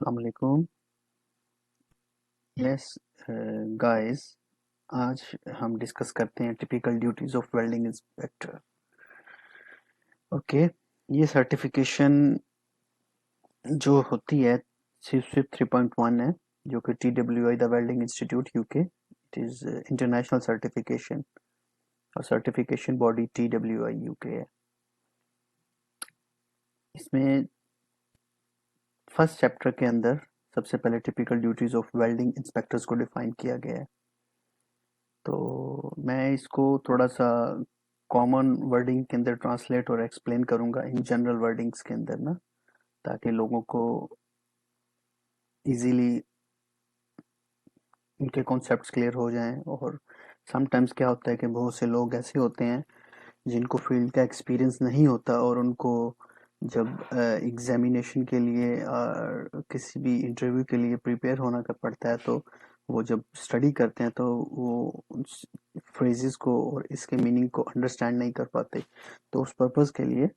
अस्सलामुअलैकुम। Yes guys, आज हम डिस्कस करते हैं typical duties of welding inspector. Okay, ये सर्टिफिकेशन जो होती है सिर्फ 3.1 है, जो कि TWI the welding institute UK, it is international certification और सर्टिफिकेशन बॉडी TWI यूके है। इसमें फर्स्ट चैप्टर के अंदर सबसे पहले typical duties of welding inspectors को डिफाइन किया गया है। तो मैं इसको थोड़ा सा कॉमन वर्डिंग के अंदर ट्रांसलेट और एक्सप्लेन करूंगा इन जनरल वर्डिंग्स के अंदर ना, ताकि लोगों को इजीली उनके कॉन्सेप्ट्स क्लियर हो जाएं। और समटाइम्स क्या होता है कि बहुत से लोग ऐसे होते हैं जिनको फील्ड का एक्सपीरियंस नहीं होता, और उनको जब एग्जामिनेशन के लिए किसी भी इंटरव्यू के लिए प्रिपेयर होना कर पड़ता है, तो वो जब स्टडी करते हैं तो वो फ्रेजेस को और इसके मीनिंग को अंडरस्टैंड नहीं कर पाते। तो उस पर्पस के लिए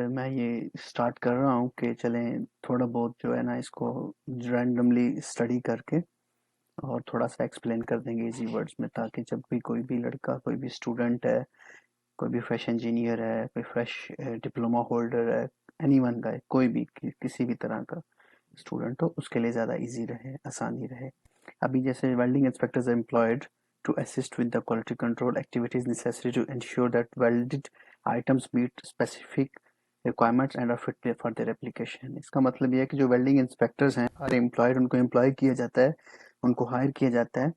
मैं ये स्टार्ट कर रहा हूँ कि चलें थोड़ा बहुत जो है ना इसको रैंडमली स्टडी करके और थोड़ा सा एक्सप्लेन कर देंगे इजी वर्ड्स में, ताकि जब भी कोई भी लड़का, कोई भी स्टूडेंट है, कोई भी फ्रेश इंजीनियर है, कोई फ्रेश डिप्लोमा होल्डर है, एनीवन का है, कोई भी किसी भी तरह का स्टूडेंट हो, उसके लिए ज़्यादा इजी रहे, आसानी रहे। अभी जैसे welding inspectors are employed to assist with the quality control activities necessary to ensure that welded items meet specific requirements and are fit for their application। इसका मतलब यह है कि जो वेल्डिंग इंस्पेक्टर्स हैं आर एम्प्लॉयड, उनको एम्प्लॉय किया जाता है, उनको हायर किया जाता है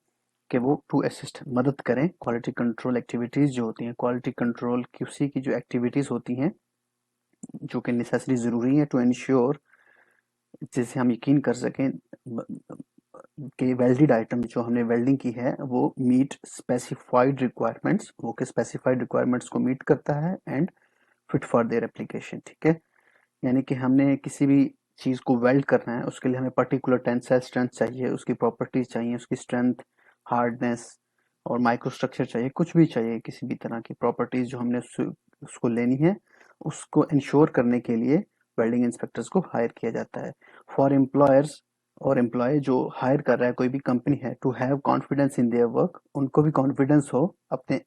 कि वो टू असिस्ट, मदद करें क्वालिटी कंट्रोल एक्टिविटीज़ जो होती हैं, क्वालिटी कंट्रोल QC की जो एक्टिविटीज़ होती हैं, जो कि नेसेसरी ज़रूरी है टू इंश्योर, जिससे हम यकीन कर सकें कि वेल्डेड आइटम जो हमने वेल्डिंग की है वो मीट स्पेसिफाइड रिक्वायरमेंट्स, वो के स्पेसिफाइड रिक्वायरमेंट्स को मीट करता है and fit for their application. ठीक है, यानी कि हमने किसी भी चीज़ को वेल्ड करना है, उसके लिए हमें पर्टिकुलर टेंसाइल स्ट्रेंथ चाहिए, उसकी प्रॉपर्टीज चाहिए, उसकी स्ट्रेंथ, हार्डनेस और माइक्रोस्ट्रक्चर चाहिए, कुछ भी चाहिए, किसी भी तरह की प्रॉपर्टीज जो हमने उसको लेनी है, उसको इंश्योर करने के लिए वेल्डिंग इंस्पेक्टर्स को हायर किया जाता है। फॉर एम्प्लॉयर्स, और एम्प्लॉय जो हायर कर रहा है, कोई भी कंपनी है, to have confidence in their work, उनको भी कॉन्फिडेंस हो अपने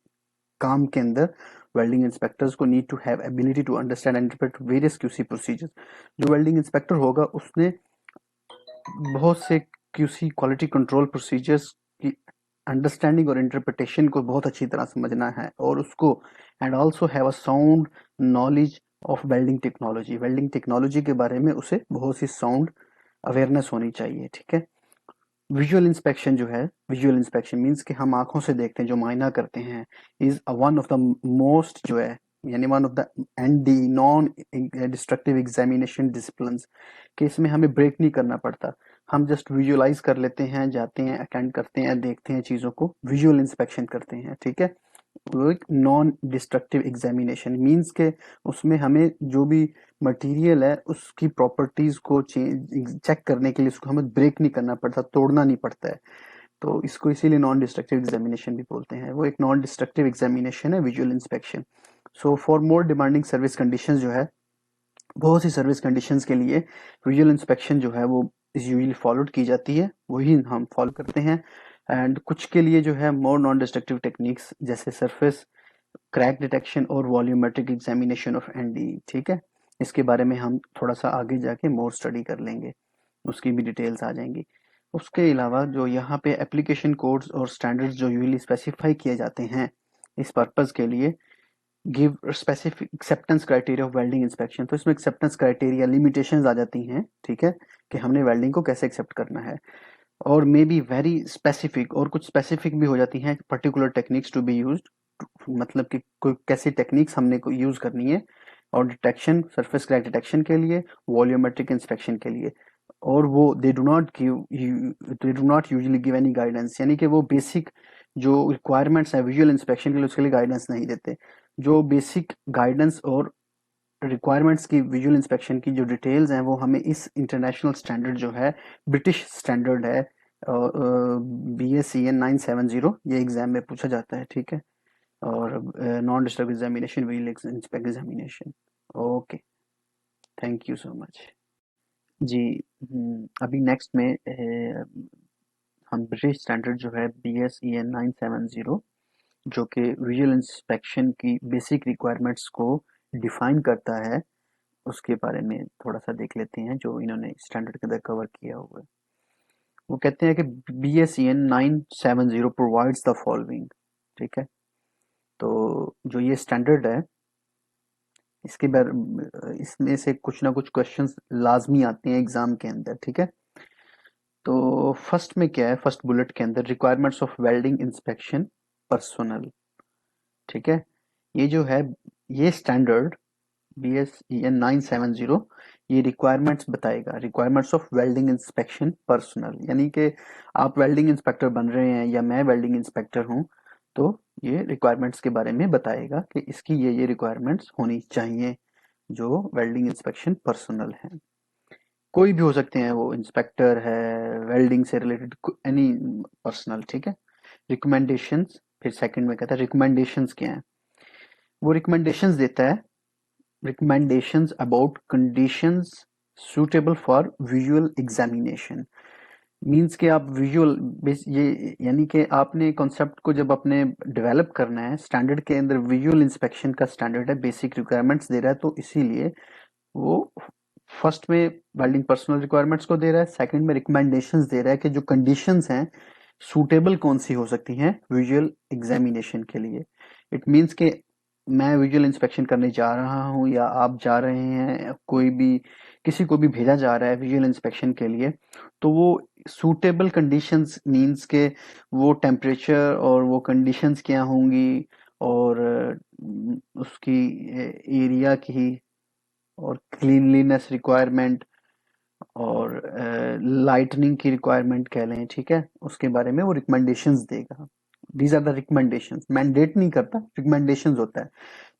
काम के अंदर, वेल्डिंग इंस्पेक्टर्स को need to have ability to understand and interpret various QC procedures. जो वेल्डिंग इंस्पेक्टर होगा उसने बहुत से QC क्वालिटी कंट्रोल प्रोसीजर्स की अंडरस्टैंडिंग और इंटरप्रिटेशन को बहुत अच्छी तरह समझना है, और उसको and also have a sound knowledge of welding technology, welding technology के बारे में उसे बहुत सी साउंड अवेयरनेस होनी चाहिए। ठीक है, विजुअल इंस्पेक्शन जो है, विजुअल इंस्पेक्शन मींस कि हम आंखों से देखते हैं, जो मायना करते हैं, is one of the most जो है, यानी one of the ND non destructive examination disciplines, कि इसमें हमें ब्रेक नहीं करना पड़ता, हम जस्ट विजुअलाइज कर लेते हैं, जाते हैं, अटेंड करते हैं, देखते हैं चीज़ों को, विजुअल इंस्पेक्शन करते हैं। ठीक है, वो एक नॉन डिस्ट्रक्टिव एग्जामिनेशन मींस के उसमें हमें जो भी मटेरियल है उसकी प्रॉपर्टीज को चेक करने के लिए उसको हमें ब्रेक नहीं करना पड़ता, तोड़ना नहीं पड़ता है। तो इसको इसीलिए नॉन डिस्ट्रक्टिव एग्जामिनेशन भी बोलते हैं। वो एक नॉन डिस्ट्रक्टिव एग्जामिनेशन है, visual inspection. So for more demanding service conditions जो है, बहुत सी सर्विस कंडीशंस के लिए विजुअल इंस्पेक्शन जो है वो इज यूजली फॉलोड की जाती है, वही हम फॉलो करते हैं। एंड कुछ के लिए जो है मोर नॉन डिस्ट्रक्टिव टेक्निक्स, जैसे सरफेस क्रैक डिटेक्शन और वॉल्यूमेट्रिक एग्जामिनेशन ऑफ ND। ठीक है, इसके बारे में हम थोड़ा सा आगे जाके मोर स्टडी कर लेंगे, उसकी भी डिटेल्स आ जाएंगी। उसके अलावा जो यहाँ पे एप्लीकेशन कोड्स और स्टैंडर्ड्स जो यूजली स्पेसिफाई किए जाते हैं इस पर्पस के लिए, give specific acceptance criteria of welding inspection, तो इसमें एक्सेप्टेंस क्राइटेरिया लिमिटेशंस आ जाती हैं। ठीक है, कि हमने वेल्डिंग को कैसे एक्सेप्ट करना है, और मे बी वेरी स्पेसिफिक, और कुछ स्पेसिफिक भी हो जाती हैं, particular techniques to be used, मतलब कि कोई कैसी टेक्निक्स हमने को यूज करनी है, और डिटेक्शन, सरफेस क्रैक डिटेक्शन के लिए, वॉल्यूमेट्रिक इंस्पेक्शन के लिए। और वो they do not usually give any guidance, यानी कि वो बेसिक जो रिक्वायरमेंट्स है विजुअल इंस्पेक्शन के लिए, उसके लिए गाइडेंस नहीं देते। जो बेसिक गाइडेंस और रिक्वायरमेंट्स की विजुअल इंस्पेक्शन की जो डिटेल्स हैं, वो हमें इस इंटरनेशनल स्टैंडर्ड जो है, ब्रिटिश स्टैंडर्ड है, BSCN 970, ये एग्जाम में पूछा जाता है। ठीक है, और non disturb examination, visual inspect examination. Okay, thank you so much. जी। अभी नेक्स्ट में हम ब्रिटिश स्टैंडर्ड जो है BS-EN 970, जो कि विजुअल इंस्पेक्शन की बेसिक रिक्वायरमेंट्स को डिफाइन करता है, उसके बारे में थोड़ा सा देख लेते हैं जो इन्होंने स्टैंडर्ड के अंदर कवर किया हुआ है। वो कहते हैं कि BS-EN 970 प्रोवाइड्स द फॉलोइंग। ठीक है, तो जो ये स्टैंडर्ड है, इसके बारे इसमें से कुछ ना कुछ क्वेश्चंस लाजमी आते हैं एग्जाम के अंदर। ठीक है, तो फर्स्ट में क्या है, फर्स्ट बुलेट के अंदर requirements of welding inspection personnel. ठीक है, ये जो है, ये स्टैंडर्ड BS-EN 970 ये रिक्वायरमेंट्स बताएगा, requirements of welding inspection personal, यानी कि आप वेल्डिंग इंस्पेक्टर बन रहे हैं या मैं वेल्डिंग इंस्पेक्टर हूं, तो ये रिक्वायरमेंट्स के बारे में बताएगा कि इसकी ये रिक्वायरमेंट्स होनी चाहिए जो वेल्डिंग इंस्पेक्शन पर्सनल है। कोई भी हो सकते हैं, वो इंस्पेक्टर है, वेल्डिंग से रिलेटेड एनी पर्सनल। ठीक है, रिकमेंडेशंस, फिर सेकंड में कहता है रिकमेंडेशंस क्या है। वो रिकमेंडेशंस देता है, recommendations about conditions suitable for visual examination। Means कि आप विजुअल, ये यानी कि आपने कॉन्सेप्ट को जब अपने डेवलप करना है, स्टैंडर्ड के अंदर विजुअल इंस्पेक्शन का स्टैंडर्ड है, बेसिक रिक्वायरमेंट्स दे रहा है, तो इसीलिए वो फर्स्ट में वेल्डिंग पर्सनल रिक्वायरमेंट्स को दे रहा है, सेकंड में रिकमेंडेशंस दे रहा है कि जो कंडीशंस हैं सूटेबल कौन सी हो सकती हैं विजुअल एग्जामिनेशन के लिए। इट मीन्स कि मैं विजुअल इंस्पेक्शन करने जा रहा हूँ या आप जा रहे हैं, कोई भी किसी को भी भेजा जा रहा है विजुअल इंस्पेक्शन के लिए, तो वो सूटेबल कंडीशंस मीन्स के वो टेम्परेचर और वो कंडीशंस क्या होंगी, और उसकी एरिया की, और क्लीनलीनेस रिक्वायरमेंट, और लाइटनिंग की रिक्वायरमेंट कह लें। ठीक है, उसके बारे में वो रिकमेंडेशंस देगा। These are the recommendations, mandate नहीं करता, रिकमेंडेशंस होता है।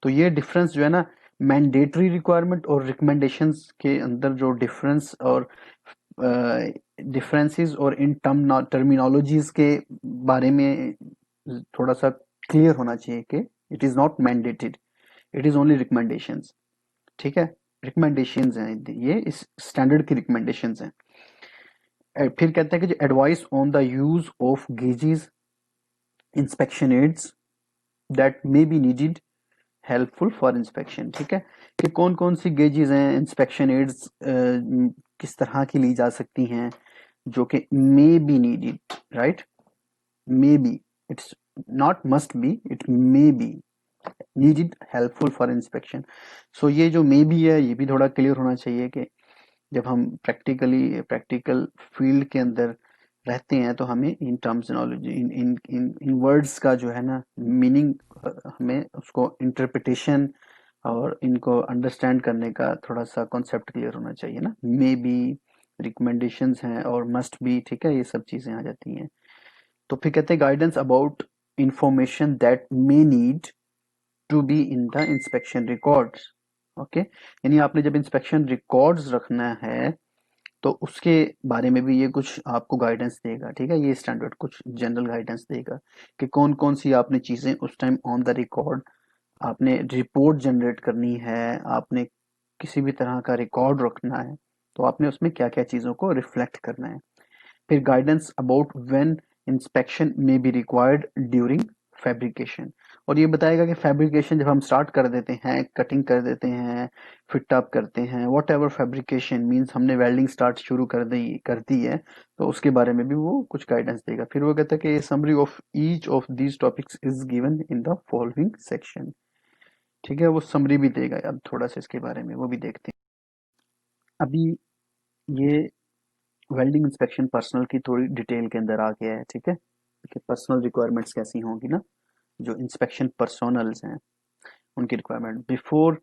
तो ये डिफरेंस जो है ना, मैंडेटरी रिक्वायरमेंट और रिकमेंडेशंस के अंदर जो डिफरेंस और डिफरेंसेस और इन टर्मिनोलॉजीज के बारे में थोड़ा सा क्लियर होना चाहिए कि it is not mandated, it is only recommendations. ठीक है, रिकमेंडेशंस हैं ये, इस स्टैंडर्ड की रिकमेंडेशंस हैं। फिर कहते हैं कि advice on the use of gauges, inspection aids that may be needed, helpful for inspection. ठीक है, कि कौन कौन सी गेजेस हैं, इंस्पेक्शन एड्स किस तरह की ली जा सकती हैं जो कि may be needed, right, may be, it's not must be, it may be needed, helpful for inspection. So ये जो मे बी है, ये भी थोड़ा क्लियर होना चाहिए कि जब हम प्रैक्टिकल फील्ड के अंदर रहते हैं तो हमें इन टर्म्सोलॉजी, इन इन इन इन वर्ड्स का जो है ना मीनिंग, हमें उसको इंटरप्रिटेशन और इनको अंडरस्टैंड करने का थोड़ा सा कॉन्सेप्ट क्लियर होना चाहिए ना। मे बी, रिकमेंडेशंस हैं, और मस्ट बी। ठीक है, ये सब चीजें आ जाती हैं। तो फिर कहते हैं guidance about information that may need to be in the inspection records. Okay, यानी आपने जब इंस्पेक्शन रिकॉर्ड्स रखना है तो उसके बारे में भी ये कुछ आपको गाइडेंस देगा। ठीक है, ये स्टैंडर्ड कुछ जनरल गाइडेंस देगा कि कौन कौन सी आपने चीजें उस टाइम ऑन द रिकॉर्ड, आपने रिपोर्ट जनरेट करनी है, आपने किसी भी तरह का रिकॉर्ड रखना है, तो आपने उसमें क्या क्या चीजों को रिफ्लेक्ट करना है। फिर गाइडेंस अबाउट व्हेन इंस्पेक्शन में बी रिक्वायर्ड ड्यूरिंग फैब्रिकेशन, और ये बताएगा कि फैब्रिकेशन जब हम स्टार्ट कर देते हैं, कटिंग कर देते हैं, फिट अप करते हैं, वॉट एवर फैब्रिकेशन मीन्स, हमने वेल्डिंग स्टार्ट शुरू कर दी है, तो उसके बारे में भी वो कुछ गाइडेंस देगा। फिर वो कहता है कि summary of each of these topics is given in the following section. ठीक है, वो समरी भी देगा। अब थोड़ा सा इसके बारे में वो भी देखते हैं। अभी ये वेल्डिंग इंस्पेक्शन पर्सनल की थोड़ी डिटेल के अंदर आ गया है। ठीक है, कि पर्सनल रिक्वायरमेंट्स कैसी होंगी ना, जो इंस्पेक्शन पर्सोनल्स हैं उनकी requirement before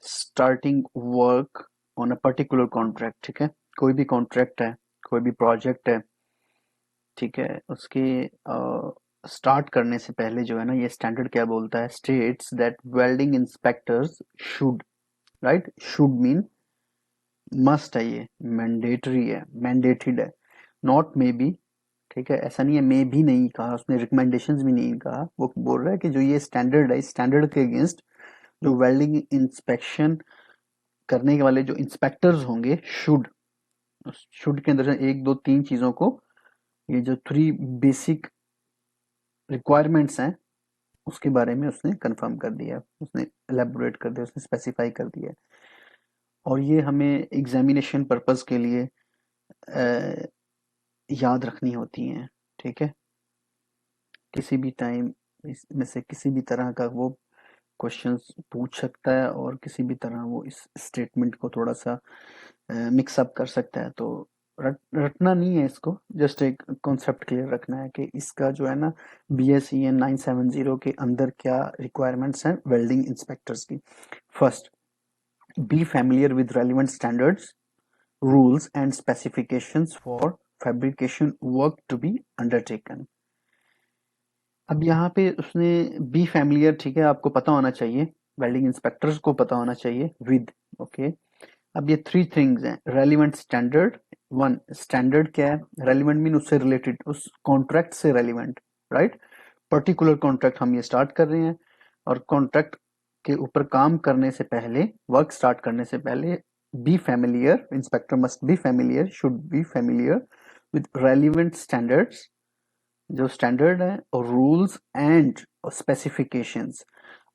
starting work on a particular contract. ठीक है, कोई भी कॉन्ट्रैक्ट है, कोई भी प्रोजेक्ट है, ठीक है, उसके स्टार्ट करने से पहले जो है ना, ये स्टैंडर्ड क्या बोलता है, states that welding inspectors should, right, should mean must है, ये मैंडेटरी है, मैंडेटेड है, नॉट मे बी। ठीक है, ऐसा नहीं है, मे भी नहीं कहा उसने, रिकमेंडेशंस भी नहीं कहा, वो बोल रहा है कि जो ये स्टैंडर्ड है, इस स्टैंडर्ड के अगेंस्ट जो वेल्डिंग इंस्पेक्शन करने वाले जो इंस्पेक्टर्स होंगे, शुड शुड के अंदर से 1 2 3 चीजों को, ये जो 3 बेसिक रिक्वायरमेंट्स हैं उसके बारे में उसने कंफर्म कर दिया, उसने एलेबोरेट कर दिया, उसने स्पेसिफाई कर दिया। और ये हमें एग्जामिनेशन पर्पस के लिए याद रखनी होती हैं। ठीक है, किसी भी टाइम इसमें से किसी भी तरह का वो क्वेश्चंस पूछ सकता है और किसी भी तरह वो इस स्टेटमेंट को थोड़ा सा मिक्स अप कर सकता है। तो रटना नहीं है इसको, जस्ट एक कॉन्सेप्ट क्लियर रखना है कि इसका जो है ना BSEN 970 के अंदर क्या रिक्वायरमेंट्स हैं वेल्डिंग इंस्पेक्टर्स की। First, be familiar with relevant standards, rules and specifications for fabrication work to be undertaken. अब यहाँ पे उसने बी फैमिलियर, ठीक है, आपको पता होना चाहिए, वेल्डिंग इंस्पेक्टर्स को पता होना चाहिए विद। ओके, अब ये 3 थिंग्स हैं। रेलिवेंट स्टैंडर्ड, वन स्टैंडर्ड क्या है, रेलिवेंट मीन उससे रिलेटेड, उस कॉन्ट्रैक्ट से रेलिवेंट, राइट। पर्टिकुलर कॉन्ट्रैक्ट हम ये स्टार्ट कर रहे हैं और कॉन्ट्रैक्ट के ऊपर काम करने से पहले, वर्क स्टार्ट करने से पहले, B familiar, inspector must be familiar, should be familiar with relevant standards, जो स्टैंडर्ड है, और रूल्स एंड स्पेसिफिकेशंस।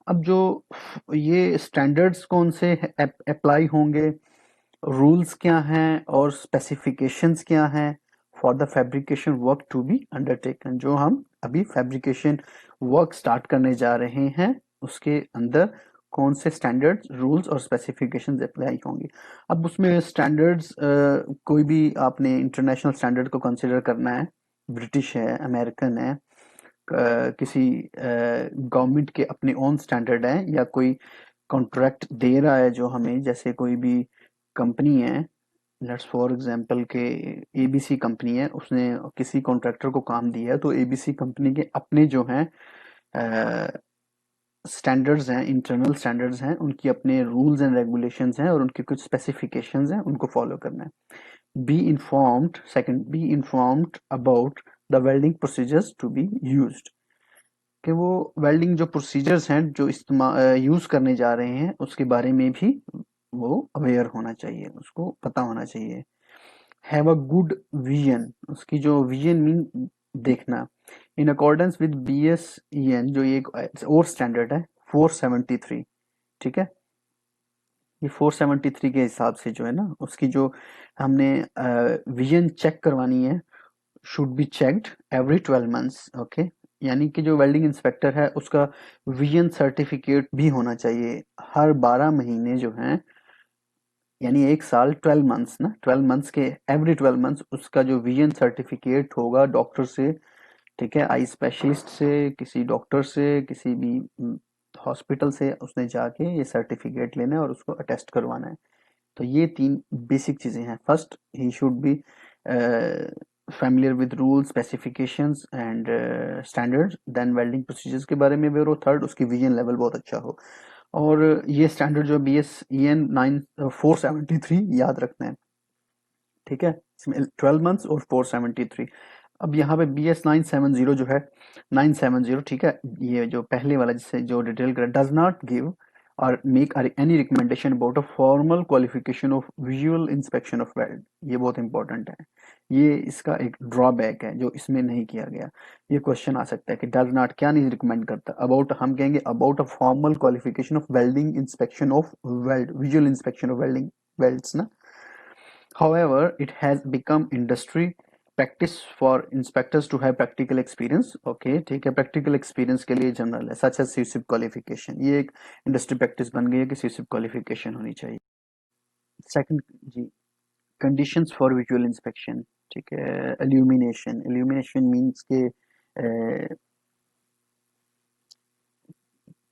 अब जो ये स्टैंडर्ड्स कौन से अप्लाई होंगे, रूल्स क्या हैं और स्पेसिफिकेशंस क्या हैं for the fabrication work to be undertaken, जो हम अभी फैब्रिकेशन वर्क स्टार्ट करने जा रहे हैं उसके अंदर कौन से स्टैंडर्ड्स, रूल्स और स्पेसिफिकेशंस अप्लाई होंगे। अब उसमें स्टैंडर्ड्स कोई भी आपने इंटरनेशनल स्टैंडर्ड को कंसिडर करना है, ब्रिटिश है, अमेरिकन है, किसी गवर्नमेंट के अपने ओन स्टैंडर्ड है, या कोई कॉन्ट्रैक्ट दे रहा है जो हमें, जैसे कोई भी कंपनी है, लेट्स फॉर एग्जांपल के ABC कंपनी है, उसने किसी कॉन्ट्रैक्टर को काम दिया है, तो ABC कंपनी के अपने जो हैं स्टैंडर्ड्स हैं, इंटरनल स्टैंडर्ड्स हैं, उनकी अपने रूल्स एंड रेगुलेशंस हैं और उनके कुछ स्पेसिफिकेशंस हैं, उनको फॉलो करना है। Be informed, second, be informed about the welding procedures to be used, कि वो वेल्डिंग जो प्रोसीजर्स हैं जो इस्तेमाल यूज करने जा रहे हैं उसके बारे में भी वो अवेयर होना चाहिए, उसको पता होना चाहिए। हैव अ गुड विजन, उसकी जो विजन मीन देखना। इन अकॉर्डेंस विद BSEN, जो ये एक और स्टैंडर्ड है 473, ठीक है, ये 473 के हिसाब से जो है ना उसकी जो हमने विजन चेक करवानी है, should be checked every 12 months. Okay, यानी कि जो वेल्डिंग इंस्पेक्टर है उसका विजन सर्टिफिकेट भी होना चाहिए हर 12 महीने जो है, यानी 1 साल, 12 मंथ्स ना, 12 मंथ्स के एवरी 12 मंथ्स उसका जो विजन सर्टिफिकेट होगा डॉक्टर से, ठीक है, आई स्पेशलिस्ट से, किसी डॉक्टर से, किसी भी हॉस्पिटल से उसने जाके ये सर्टिफिकेट लेना है और उसको अटेस्ट करवाना है। तो ये 3 बेसिक चीजें हैं। First, he should be familiar with rules, specifications and standards, then welding procedures के बारे में अवेयर हो। थर्ड, उसकी विजन लेवल बहुत अच्छा हो। और ये स्टैंडर्ड जो BSEN 473 याद रखना है, ठीक है, इसमें 12 मंथ्स और 473। अब यहाँ पे BS 970 जो है, 970, ठीक है, ये जो पहले वाला जिससे जो डिटेल कर, डज नॉट गिव और make any recommendation about a formal qualification of visual inspection of weld. ये बहुत इंपॉर्टेंट है, ये इसका एक ड्रॉबैक है जो इसमें नहीं किया गया। ये क्वेश्चन आ सकता है कि डज नॉट क्या नहीं रिकमेंड करता, अबाउट हम कहेंगे about a formal qualification of welding inspection of weld, visual inspection of welding welds ना। However, it has become industry practice for inspectors to have practical experience. Okay, ठीक है, practical experience के लिए general है, such as CSIP qualification। ये एक industry practice बन गई है कि CSIP qualification होनी चाहिए। Second ji, conditions for visual inspection, ठीक है, illumination। illumination means के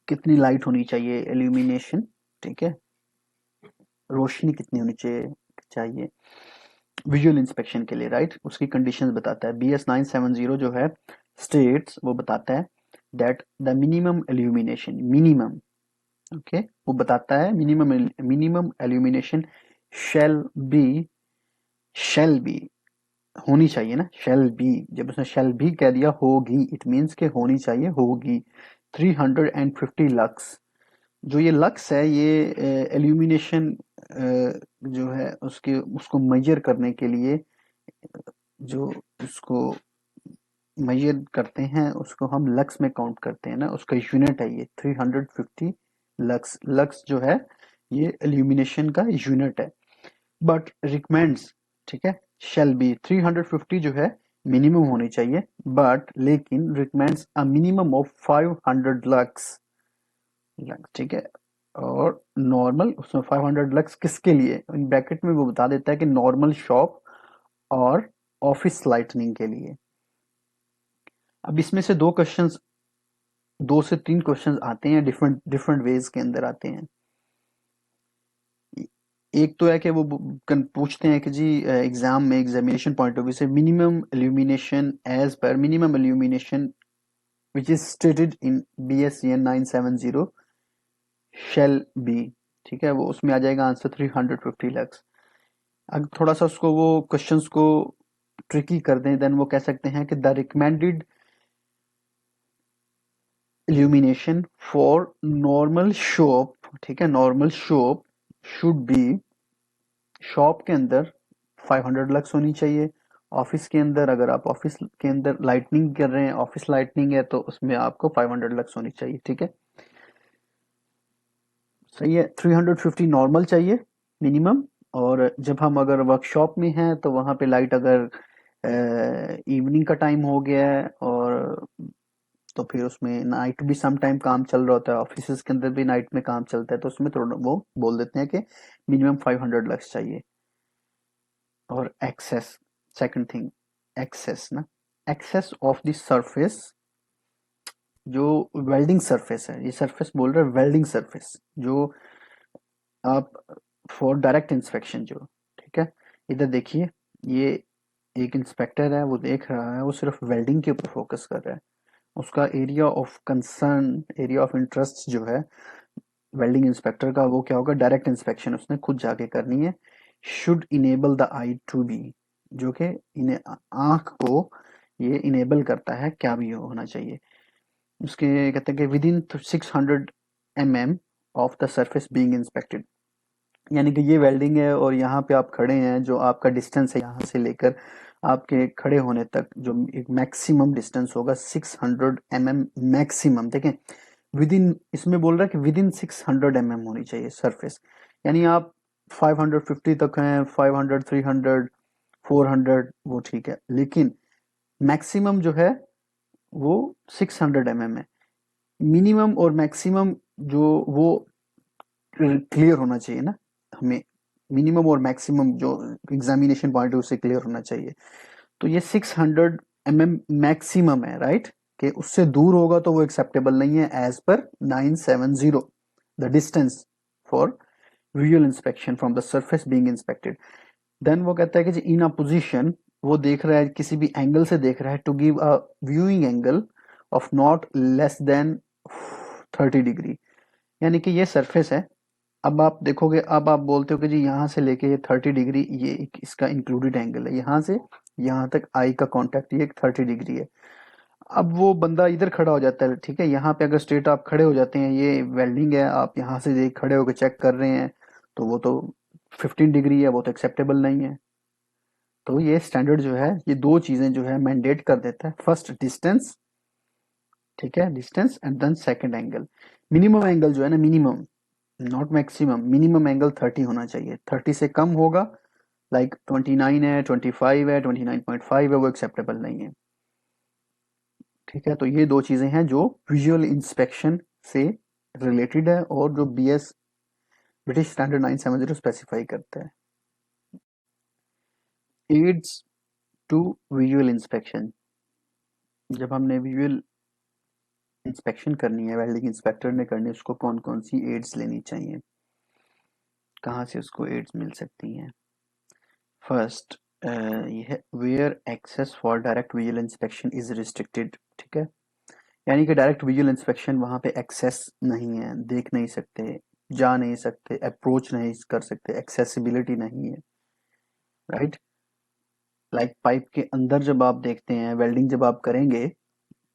कितनी लाइट होनी चाहिए, illumination, ठीक है, रोशनी कितनी होनी चाहिए विजुअल इंस्पेक्शन के लिए, राइट, उसकी कंडीशंस बताता है। BS 970 जो है स्टेट्स, वो बताता है that the minimum illumination, minimum, okay, वो बताता है minimum illumination shall be, shall be होनी चाहिए ना, शैल बी, जब उसने शैल बी कह दिया होगी, इट मीन्स के होनी चाहिए, होगी 350 लक्स। जो ये लक्स है ये एल्यूमिनेशन जो है उसके उसको मेजर करने के लिए, जो उसको मेजर करते हैं उसको हम लक्स में काउंट करते हैं ना, उसका यूनिट है ये 350 लक्स। लक्स जो है ये इल्यूमिनेशन का यूनिट है। बट रिकमेंड्स, ठीक है, शेल बी 350 जो है मिनिमम होनी चाहिए, बट लेकिन recommends a minimum of 500 lux. ठीक है, और नॉर्मल उसमें 500 लक्स किसके लिए, इन ब्रैकेट में वो बता देता है कि नॉर्मल शॉप और ऑफिस लाइटनिंग के लिए। अब इसमें से दो क्वेश्चंस, 2 से 3 क्वेश्चंस आते हैं, डिफरेंट डिफरेंट वेज के अंदर आते हैं। एक तो है कि वो पूछते हैं कि जी एग्जाम में एग्जामिनेशन पॉइंट ऑफ व्यू से minimum illumination as per minimum illumination which is stated in BSCN 970 shall be. ठीक है, वो उसमें आ जाएगा आंसर 350 लक्स। अगर थोड़ा सा उसको वो क्वेश्चंस को ट्रिकी कर दें, देन वो कह सकते हैं कि the recommended illumination for normal shop, ठीक है, normal shop should be, shop के अंदर 500 लक्स होनी चाहिए। ऑफिस के अंदर, अगर आप ऑफिस के अंदर लाइटनिंग कर रहे हैं, ऑफिस लाइटनिंग है, तो उसमें आपको 500 लक्स होनी चाहिए। ठीक है, सही है। 350 नॉर्मल चाहिए मिनिमम। और जब हम अगर वर्कशॉप में हैं तो वहां पे लाइट अगर इवनिंग का टाइम हो गया है, और तो फिर उसमें नाइट भी सम टाइम काम चल रहा होता है, ऑफिस के अंदर भी नाइट में काम चलता है, तो उसमें थोड़ा वो बोल देते हैं कि मिनिमम 500 लक्स चाहिए। और एक्सेस, सेकंड थिंग, एक्सेस ना, एक्सेस ऑफ द सरफेस, जो वेल्डिंग सरफेस है, ये सरफेस बोल रहे हैं वेल्डिंग सरफेस, जो आप फॉर डायरेक्ट इंस्पेक्शन जो, ठीक है, इधर देखिए, ये एक इंस्पेक्टर है, वो देख रहा है, वो सिर्फ वेल्डिंग के ऊपर फोकस कर रहा है। उसका area of concern, area of interest जो है वेल्डिंग इंस्पेक्टर का, वो क्या होगा, डायरेक्ट इंस्पेक्शन उसने खुद जाके करनी है। Should enable the eye to be, जो कि इन्हें आंख को ये इनेबल करता है, क्या भी होना चाहिए उसके, कहते हैं कि with in 600 mm of the surface being inspected. यानी कि ये वेल्डिंग है और यहाँ पे आप खड़े हैं, जो आपका डिस्टेंस है यहाँ से लेकर आपके खड़े होने तक, जो एक मैक्सिमम डिस्टेंस होगा 600 mm मैक्सिमम, देखें विद इन, इसमें बोल रहा है कि विद इन 600 mm होनी चाहिए सरफेस। यानी आप 550 तक हैं, 500, 300, 400, वो ठीक है, लेकिन मैक्सिमम जो है वो 600 mm है। मिनिमम और मैक्सिमम जो वो क्लियर होना चाहिए ना हमें, मिनिमम और मैक्सिमम जो एग्जामिनेशन पॉइंट है उससे क्लियर होना चाहिए। तो ये 600 mm मैक्सिमम है, राइट, कि उससे दूर होगा तो वो एक्सेप्टेबल नहीं है as per 970, the distance for visual inspection from the surface being inspected. Then वो कहता है कि इन अ पोजीशन, वो देख रहा है किसी भी एंगल से देख रहा है, to give a viewing angle of not less than 30 degree. यानी कि ये सरफेस है, अब आप देखोगे, अब आप बोलते हो कि जी यहाँ से लेके ये 30 डिग्री, ये इसका इंक्लूडेड एंगल है, यहाँ से यहाँ तक आई का कांटेक्ट ये 30 डिग्री है। अब वो बंदा इधर खड़ा हो जाता है, ठीक है, यहाँ पे अगर स्ट्रेट आप खड़े हो जाते हैं, ये वेल्डिंग है, आप यहाँ से देख खड़े होकर चेक कर रहे हैं, तो वो तो 15 डिग्री है, वो तो एक्सेप्टेबल नहीं है। तो ये स्टैंडर्ड जो है, ये दो चीजें जो है मैंडेट कर देता है, फर्स्ट डिस्टेंस, ठीक है, distance, and then second angle. Minimum angle जो है ना, minimum not maximum, minimum angle 30 होना चाहिए। 30 से कम होगा, लाइक 29 है, 25 है, 29.5 है, वो एक्सेप्टेबल नहीं है। ठीक है, तो ये दो चीजें हैं जो विजुअल इंस्पेक्शन से रिलेटेड है और जो BS ब्रिटिश स्टैंडर्ड 970 स्पेसिफाई करता है। एड्स टू विजुअल इंस्पेक्शन, जब हमने विजुअल इंस्पेक्शन करनी है, वेल्डिंग इंस्पेक्टर ने करनी है, उसको कौन कौन सी एड्स लेनी चाहिए, कहाँ से उसको एड्स मिल सकती हैं। फर्स्ट ये है where access for direct visual inspection is restricted. ठीक है, यानी कि डायरेक्ट विजुअल इंस्पेक्शन वहाँ पे एक्सेस नहीं है, देख नहीं सकते, जा नहीं सकते, अप्रोच नहीं कर सकते, एक्सेसिबिलिटी नहीं है, राइट। लाइक पाइप के अंदर जब आप देखते हैं, वेल्डिंग जब आप करेंगे,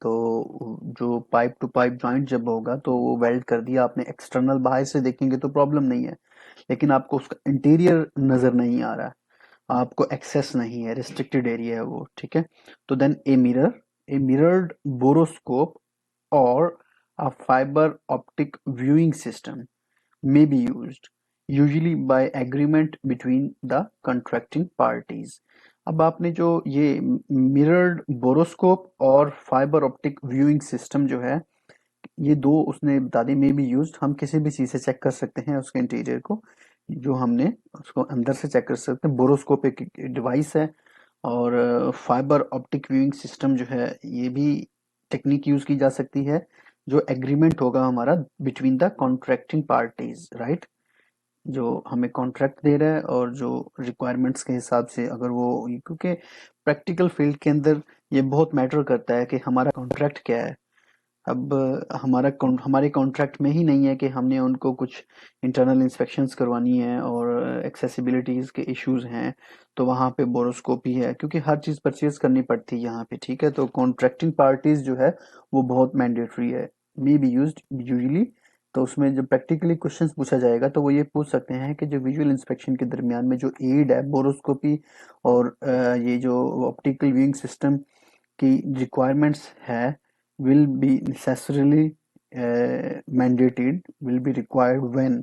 तो जो पाइप टू पाइप जॉइंट जब होगा तो वो वेल्ड कर दिया आपने, एक्सटर्नल बाहर से देखेंगे तो प्रॉब्लम नहीं है, लेकिन आपको उसका इंटीरियर नजर नहीं आ रहा है, आपको एक्सेस नहीं है, रिस्ट्रिक्टेड एरिया है वो, ठीक है। तो देन ए मिरर्ड बोरोस्कोप और a fiber optic viewing system may be used, usually by agreement between the contracting parties। अब आपने जो ये मिरर्ड बोरोस्कोप और फाइबर ऑप्टिक व्यूइंग सिस्टम जो है, ये दो उसने बता दी मे बी यूज्ड, हम किसी भी चीज़ से चेक कर सकते हैं उसके इंटीरियर को, जो हमने उसको अंदर से चेक कर सकते हैं। बोरोस्कोप एक डिवाइस है, और फाइबर ऑप्टिक व्यूइंग सिस्टम जो है ये भी टेक्निक यूज की जा सकती है, जो एग्रीमेंट होगा हमारा between the contracting parties, right. जो हमें कॉन्ट्रैक्ट दे रहा है और जो रिक्वायरमेंट्स के हिसाब से, अगर वो, क्योंकि प्रैक्टिकल फील्ड के अंदर ये बहुत मैटर करता है कि हमारा कॉन्ट्रैक्ट क्या है। अब हमारे कॉन्ट्रैक्ट में ही नहीं है कि हमने उनको कुछ इंटरनल इंस्पेक्शंस करवानी है और एक्सेसिबिलिटीज के इश्यूज हैं, तो वहाँ पे बोरोस्कोपी है, क्योंकि हर चीज़ परचेज करनी पड़ती है यहाँ पे, ठीक है। तो कॉन्ट्रैक्टिंग पार्टीज जो है वो बहुत मैंडेटरी है, मे बी यूज्ड यूजुअली। तो उसमें जब प्रैक्टिकली क्वेश्चंस पूछा जाएगा तो वो ये पूछ सकते हैं कि जो विजुअल इंस्पेक्शन के दरमियान में जो एड है बोरोस्कोपी और ये जो ऑप्टिकल व्यूइंग सिस्टम की रिक्वायरमेंट्स है, will be necessarily mandated, will be required when,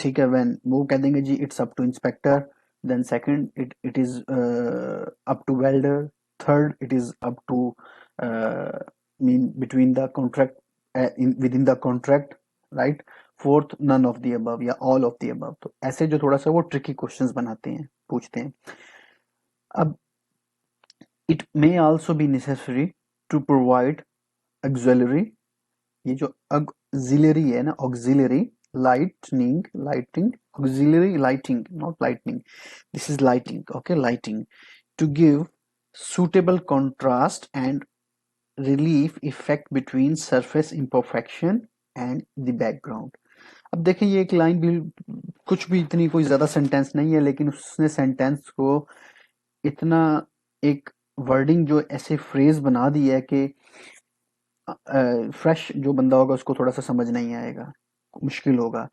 ठीक है। when वो कह देंगे जी it's up to inspector, then second it is up to welder, third it is up to mean between the contract, with in the contract, right. Fourth none of the above या all of the above. तो ऐसे जो थोड़ा सा वो tricky questions बनाते हैं, पूछते हैं। अब it may also be necessary to provide auxiliary, ये जो auxiliary है ना, auxiliary lighting, auxiliary lighting, not lightning, this is lighting, okay, lighting, to give suitable contrast and relief effect between surface imperfection and the background। अब देखें ये एक line भी, कुछ भी इतनी कोई ज्यादा सेंटेंस नहीं है, लेकिन उसने सेंटेंस को इतना एक वर्डिंग जो ऐसे फ्रेज बना दी है कि फ्रेश जो बंदा होगा उसको थोड़ा सा समझ नहीं आएगा, मुश्किल होगा।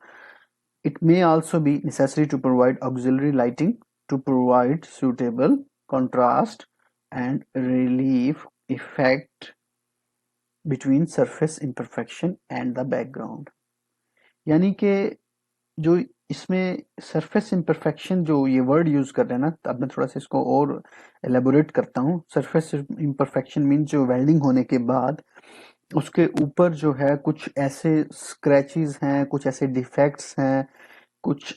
It may also be necessary to provide auxiliary lighting to provide suitable contrast and relief effect between surface imperfection and the background. यानी कि जो इसमें सरफेस इम्परफेक्शन जो ये वर्ड यूज कर रहे हैं ना, तो अब मैं थोड़ा सा इसको और एलेबोरेट करता हूँ। सरफेस इम्परफेक्शन मीन जो वेल्डिंग होने के बाद उसके ऊपर जो है कुछ ऐसे स्क्रैचेस हैं, कुछ ऐसे डिफेक्ट्स हैं, कुछ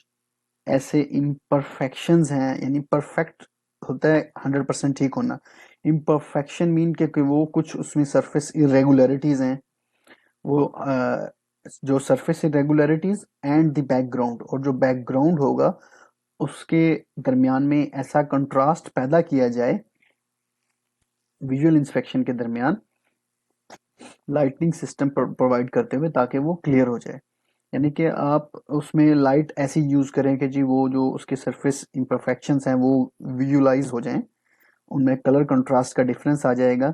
ऐसे इम्परफेक्शंस हैं, यानी परफेक्ट होता है 100% ठीक होना, इम्परफेक्शन मीन के कि वो कुछ उसमें सरफेस इरेगुलरिटीज हैं, वो जो surface irregularities and the background, और जो बैकग्राउंड होगा उसके दरमियान में ऐसा कंट्रास्ट पैदा किया जाए विजुअल इंस्पेक्शन के दरमियान, लाइटनिंग सिस्टम प्रोवाइड करते हुए, ताकि वो क्लियर हो जाए। यानी कि आप उसमें लाइट ऐसी यूज करें कि जी वो जो उसके सरफेस इम्परफेक्शंस हैं वो विजुअलाइज हो जाएं, उनमें कलर कंट्रास्ट का डिफरेंस आ जाएगा,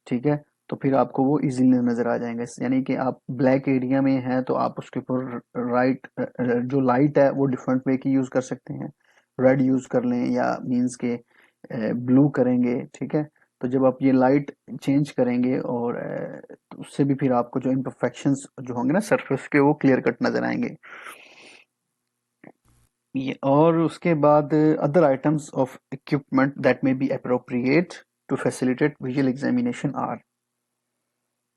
ठीक है। तो फिर आपको वो इजीली नजर आ जाएंगे। यानी कि आप ब्लैक एरिया में हैं तो आप उसके ऊपर राइट जो लाइट है वो डिफरेंट वे की यूज कर सकते हैं, रेड यूज कर लें या मीन्स के ब्लू करेंगे, ठीक है। तो जब आप ये लाइट चेंज करेंगे और तो उससे भी फिर आपको जो इम्परफेक्शंस जो होंगे ना सरफेस के, वो क्लियर कट नजर आएंगे। ये और उसके बाद other items of equipment that may be appropriate to facilitate visual examination are,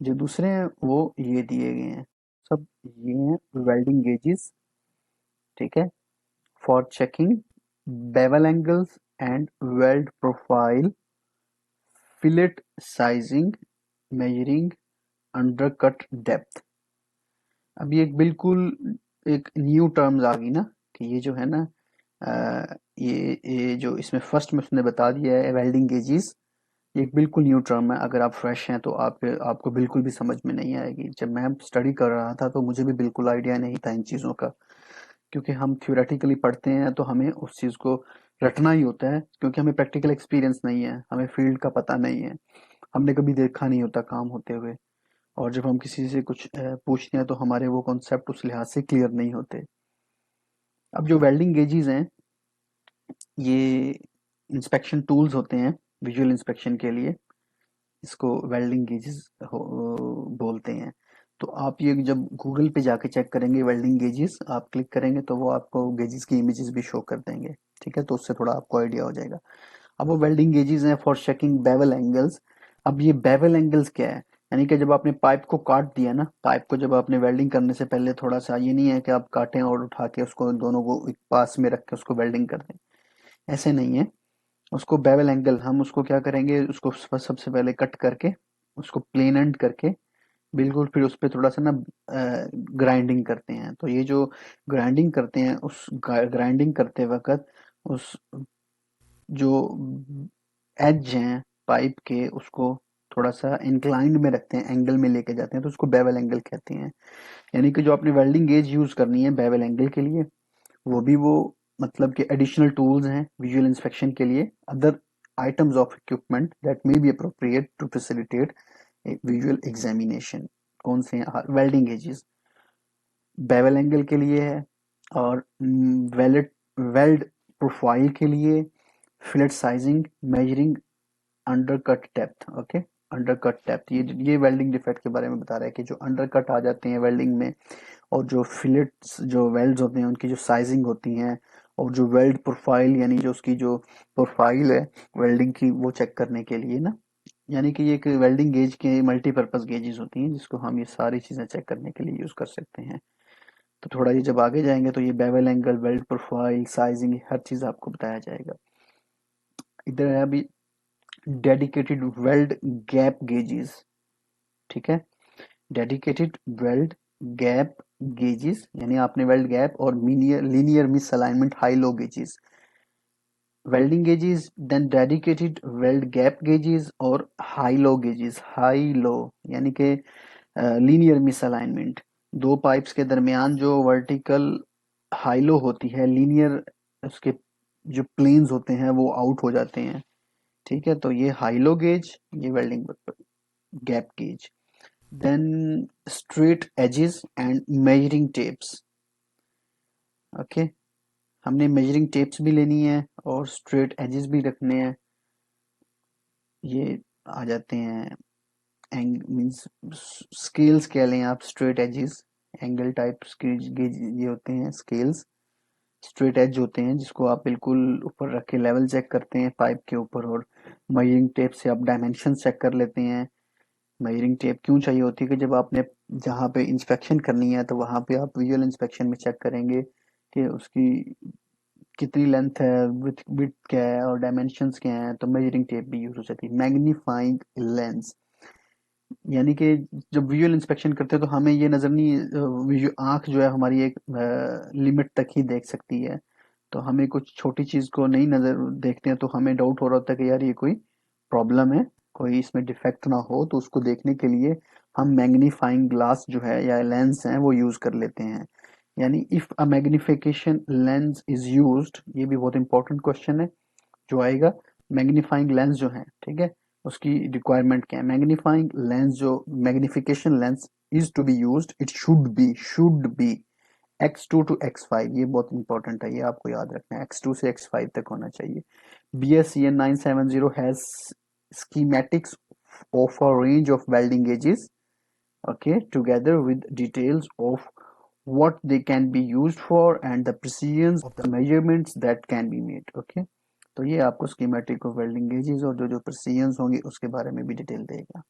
जो दूसरे हैं वो ये दिए गए हैं सब। ये हैं वेल्डिंग गेजेस, ठीक है, for checking bevel angles and weld profile, fillet sizing, measuring undercut depth. अब ये एक बिल्कुल एक न्यू टर्म्स आ गई ना, कि ये जो है ना ये जो इसमें फर्स्ट में उसने बता दिया है वेल्डिंग गेजेस, ये एक बिल्कुल न्यू टर्म है। अगर आप फ्रेश हैं तो आपको बिल्कुल भी समझ में नहीं आएगी। जब मैं स्टडी कर रहा था तो मुझे भी बिल्कुल आइडिया नहीं था इन चीज़ों का, क्योंकि हम थ्योरेटिकली पढ़ते हैं तो हमें उस चीज़ को रटना ही होता है, क्योंकि हमें प्रैक्टिकल एक्सपीरियंस नहीं है, हमें फील्ड का पता नहीं है, हमने कभी देखा नहीं होता काम होते हुए। और जब हम किसी से कुछ पूछते हैं तो हमारे वो कॉन्सेप्ट उस लिहाज से क्लियर नहीं होते। अब जो वेल्डिंग गेजेस हैं, ये इंस्पेक्शन टूल्स होते हैं विजुअल इंस्पेक्शन के लिए। इसको वेल्डिंग गेजेस बोलते हैं। तो आप ये जब गूगल पे जाके चेक करेंगे वेल्डिंग गेजेस, आप क्लिक करेंगे तो वो आपको गेजेस की इमेजेस भी शो कर देंगे। ठीक है, तो उससे थोड़ा आपको आइडिया हो जाएगा। अब वो वेल्डिंग गेजेस हैं फॉर चेकिंग बेवल एंगल्स। अब ये बेवल एंगल्स क्या है? यानी कि जब आपने पाइप को काट दिया ना, पाइप को जब आपने वेल्डिंग करने से पहले थोड़ा सा, ये नहीं है कि आप काटें और उठा के उसको दोनों को एक पास में रख के उसको वेल्डिंग कर दें, ऐसे नहीं है। उसको बेवल एंगल, हम उसको क्या करेंगे, उसको सबसे पहले कट करके उसको प्लेन एंड करके बिल्कुल, फिर उस पे थोड़ा सा ना ग्राइंडिंग करते हैं। तो ये जो ग्राइंडिंग करते हैं, उस ग्राइंडिंग करते वक्त उस जो एज हैं पाइप के, उसको थोड़ा सा इंक्लाइंड में रखते हैं, एंगल में लेके जाते हैं, तो उसको बेवल एंगल कहते हैं। यानी कि जो आपने वेल्डिंग गेज यूज करनी है बेवल एंगल के लिए, वो भी वो मतलब कि एडिशनल टूल्स हैं विजुअल इंस्पेक्शन के लिए। Other items of equipment that may be appropriate to facilitate visual examination. कौन से हैं? वेल्डिंग गेजेस बेवल एंगल के लिए है, और वेल्ड वेल्ड प्रोफाइल के लिए, fillet sizing, measuring, undercut depth. Okay, undercut depth, ये वेल्डिंग डिफेक्ट के बारे में बता रहा है कि जो अंडरकट आ जाते हैं वेल्डिंग में, और जो फिलेट्स, जो वेल्ड्स होते हैं, उनकी जो साइजिंग होती हैं, और जो वेल्ड प्रोफाइल यानी जो उसकी जो प्रोफाइल है वेल्डिंग की, वो चेक करने के लिए ना। यानी कि ये एक वेल्डिंग गेज के मल्टीपर्पज गेजेस होती हैं जिसको हम ये सारी चीजें चेक करने के लिए यूज कर सकते हैं। तो थोड़ा ये जब आगे जाएंगे तो ये bevel angle, weld profile, sizing, हर चीज आपको बताया जाएगा। इधर है अभी डेडिकेटेड वेल्ड गैप गेजेस। ठीक है, डेडिकेटेड वेल्ड गैप गेजेस यानी आपने वेल्ड गैप और linear misalignment high low gauges, welding gauges, then dedicated weld gap gauges और high low gauges. High low यानी कि लीनियर मिस अलाइनमेंट, दो pipes के दरमियान जो वर्टिकल हाई लो होती है, लीनियर उसके जो प्लेन्स होते हैं वो आउट हो जाते हैं। ठीक है, तो ये हाई लो गेज, ये welding gap gauge. Then straight edges and measuring tapes. Okay, हमने मेजरिंग टेप्स भी लेनी है और स्ट्रेट एजेस भी रखने हैं। ये आ जाते हैं एंग मींस स्केल्स कह लें आप, straight edges, angle type gauge ये होते हैं स्केल्स। स्ट्रेट एज होते हैं जिसको आप बिल्कुल ऊपर रख के लेवल चेक करते हैं पाइप के ऊपर, और मेजरिंग टेप से आप डायमेंशन चेक कर लेते हैं। मेजरिंग टेप क्यों चाहिए होती है कि जब आपने जहाँ पे इंस्पेक्शन करनी है तो वहां पे आप विजुअल इंस्पेक्शन में चेक करेंगे कि उसकी कितनी लेंथ है, विड्थ क्या है और डायमेंशंस क्या हैं, तो मेजरिंग टेप भी यूज हो जाती है। मैग्नीफाइंग लेंस यानी कि जब विजुअल इंस्पेक्शन करते हैं तो हमें ये नजर नहीं, आंख जो है हमारी एक लिमिट तक ही देख सकती है। तो हमें कुछ छोटी चीज को नहीं नजर देखते हैं तो हमें डाउट हो रहा होता है कि यार ये कोई प्रॉब्लम है, कोई इसमें डिफेक्ट ना हो, तो उसको देखने के लिए हम मैग्नीफाइंग ग्लास जो है या लेंस है वो यूज कर लेते हैं। यानी if a magnification lens is used, ये भी बहुत इंपॉर्टेंट क्वेश्चन है जो आएगा। मैग्नीफाइंग लेंस जो है, ठीक है, उसकी रिक्वायरमेंट क्या है? मैग्नीफाइंग लेंस जो magnification lens is to be used, it should be X2 to X5, ये बहुत इंपॉर्टेंट है, ये आपको याद रखना है, X2 से X5 तक होना चाहिए। BSCN 970 has schematics of a range of welding gauges, okay, together with details of what they can be used for and the precision of the measurements that can be made, okay। तो ये आपको schematic of welding gauges और जो जो प्रिसीजंस होंगे उसके बारे में भी डिटेल देगा।